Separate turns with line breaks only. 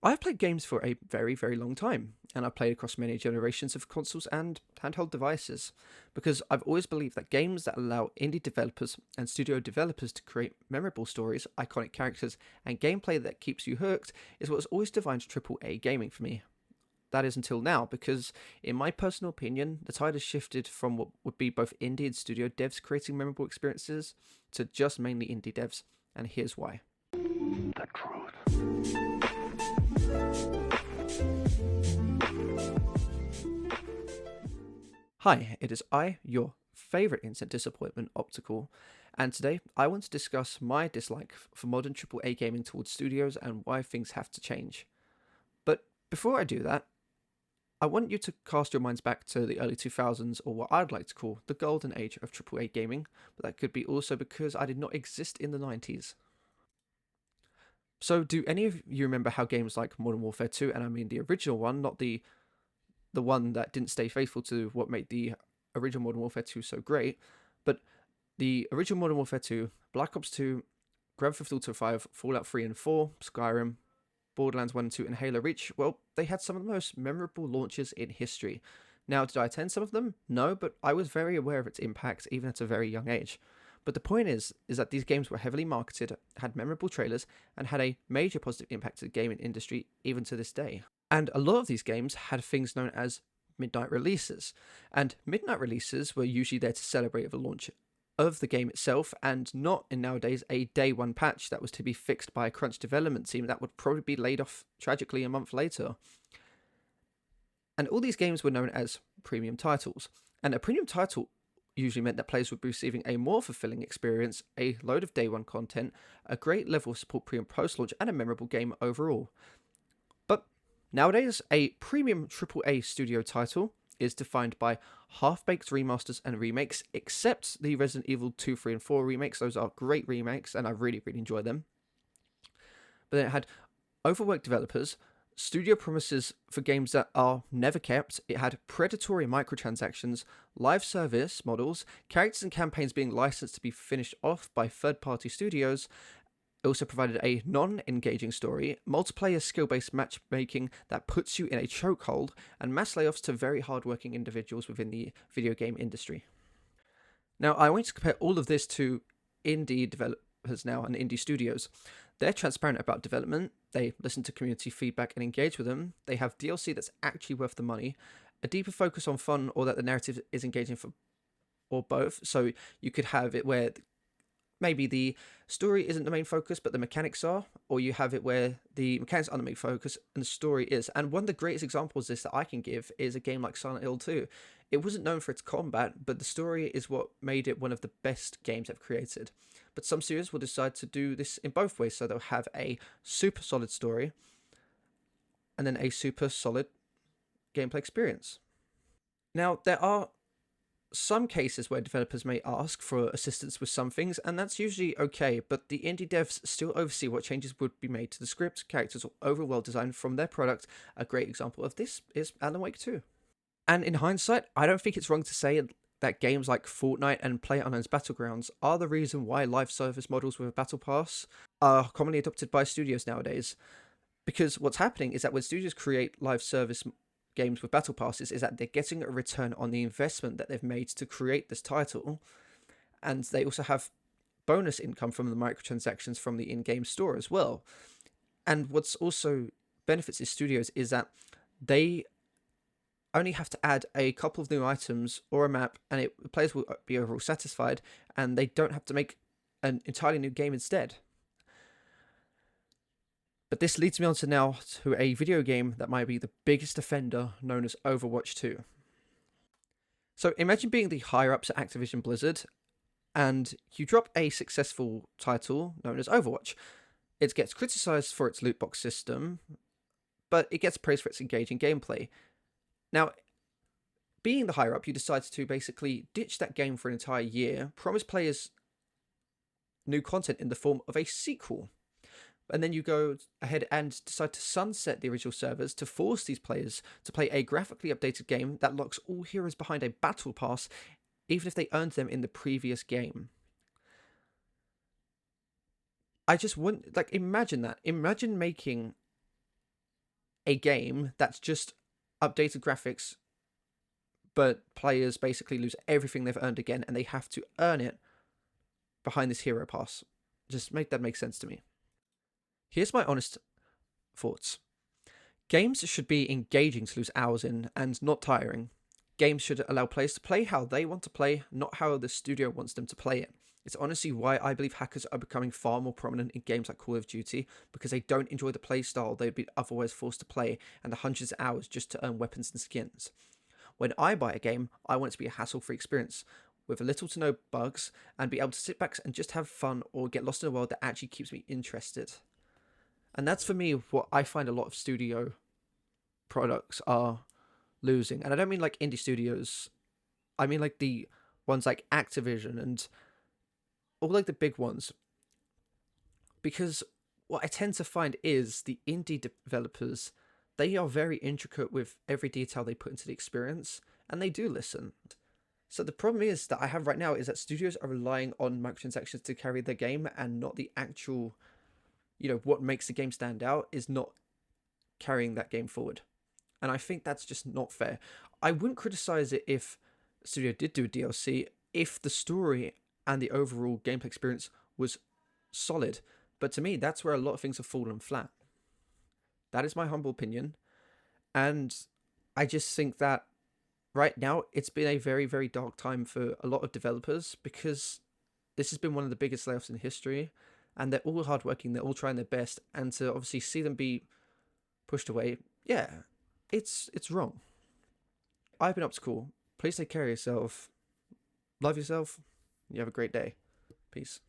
I've played games for a very, very long time, and I've played across many generations of consoles and handheld devices, because I've always believed that games that allow indie developers and studio developers to create memorable stories, iconic characters, and gameplay that keeps you hooked is what has always defined AAA gaming for me. That is until now, because in my personal opinion, the tide has shifted from what would be both indie and studio devs creating memorable experiences to just mainly indie devs, and here's why.
The truth.
Hi, it is I, your favourite instant disappointment, Optical, and today I want to discuss my dislike for modern AAA gaming towards studios and why things have to change. But before I do that, I want you to cast your minds back to the early 2000s, or what I'd like to call the golden age of AAA gaming, but that could be also because I did not exist in the 90s. So, do any of you remember how games like Modern Warfare 2, and I mean the original one, not the one that didn't stay faithful to what made the original Modern Warfare 2 so great, but the original Modern Warfare 2, Black Ops 2, Grand Theft Auto 5, Fallout 3 and 4, Skyrim, Borderlands 1 and 2, and Halo Reach, well, they had some of the most memorable launches in history. Now, did I attend some of them? No, but I was very aware of its impact even at a very young age. But the point is that these games were heavily marketed, had memorable trailers, and had a major positive impact to the gaming industry even to this day. And a lot of these games had things known as midnight releases. And midnight releases were usually there to celebrate the launch of the game itself, and not in nowadays a day one patch that was to be fixed by a crunch development team that would probably be laid off tragically a month later. And all these games were known as premium titles. And a premium title usually meant that players would be receiving a more fulfilling experience, a load of day one content, a great level of support pre and post launch, and a memorable game overall. But nowadays, a premium AAA studio title is defined by half-baked remasters and remakes, except the Resident Evil 2, 3, and 4 remakes. Those are great remakes, and I really, really enjoy them. But then it had overworked developers, studio promises for games that are never kept. It had predatory microtransactions, live service models, characters and campaigns being licensed to be finished off by third-party studios. It also provided a non-engaging story, multiplayer skill-based matchmaking that puts you in a chokehold, and mass layoffs to very hard-working individuals within the video game industry. Now, I want to compare all of this to indie developers now and indie studios. They're transparent about development, they listen to community feedback and engage with them, they have DLC that's actually worth the money, a deeper focus on fun or that the narrative is engaging for or both. So you could have it where maybe the story isn't the main focus, but the mechanics are, or you have it where the mechanics are the main focus and the story is. And one of the greatest examples of this that I can give is a game like Silent Hill 2. It wasn't known for its combat, but the story is what made it one of the best games I've created. But some studios will decide to do this in both ways, so they'll have a super solid story and then a super solid gameplay experience. Now, there are some cases where developers may ask for assistance with some things, and that's usually okay, but the indie devs still oversee what changes would be made to the script, characters, or overall world design from their product. A great example of this is Alan Wake 2. And in hindsight, I don't think it's wrong to say that games like Fortnite and PlayerUnknown's Battlegrounds are the reason why live service models with a battle pass are commonly adopted by studios nowadays. Because what's happening is that when studios create live service games with battle passes is that they're getting a return on the investment that they've made to create this title, and they also have bonus income from the microtransactions from the in-game store as well. And what's also benefits these studios is that they only have to add a couple of new items or a map, and the players will be overall satisfied, and they don't have to make an entirely new game instead. But this leads me on to now to a video game that might be the biggest offender, known as Overwatch 2. So imagine being the higher-ups at Activision Blizzard, and you drop a successful title known as Overwatch. It gets criticized for its loot box system, but it gets praised for its engaging gameplay. Now, being the higher-up, you decide to basically ditch that game for an entire year, promise players new content in the form of a sequel, and then you go ahead and decide to sunset the original servers to force these players to play a graphically updated game that locks all heroes behind a battle pass, even if they earned them in the previous game. I just want, imagine that. Imagine making a game that's just updated graphics, but players basically lose everything they've earned again, and they have to earn it behind this hero pass. Just make that make sense to me. Here's my honest thoughts. Games should be engaging to lose hours in and not tiring. Games should allow players to play how they want to play, not how the studio wants them to play it. It's honestly why I believe hackers are becoming far more prominent in games like Call of Duty, because they don't enjoy the playstyle they'd be otherwise forced to play and the hundreds of hours just to earn weapons and skins. When I buy a game, I want it to be a hassle-free experience with little to no bugs and be able to sit back and just have fun or get lost in a world that actually keeps me interested. And that's for me what I find a lot of studio products are losing. And I don't mean like indie studios, I mean like the ones like Activision and all like the big ones. Because what I tend to find is the indie developers, they are very intricate with every detail they put into the experience, and they do listen. So the problem is that I have right now is that studios are relying on microtransactions to carry their game, and not the actual, what makes the game stand out is not carrying that game forward. And I think that's just not fair. I wouldn't criticize it if the studio did do a DLC if the story and the overall gameplay experience was solid. But to me, that's where a lot of things have fallen flat. That is my humble opinion. And I just think that right now it's been a very, very dark time for a lot of developers, because this has been one of the biggest layoffs in history. And they're all hardworking, they're all trying their best. And to obviously see them be pushed away, yeah, it's wrong. I've been up to cool. Please take care of yourself. Love yourself. You have a great day. Peace.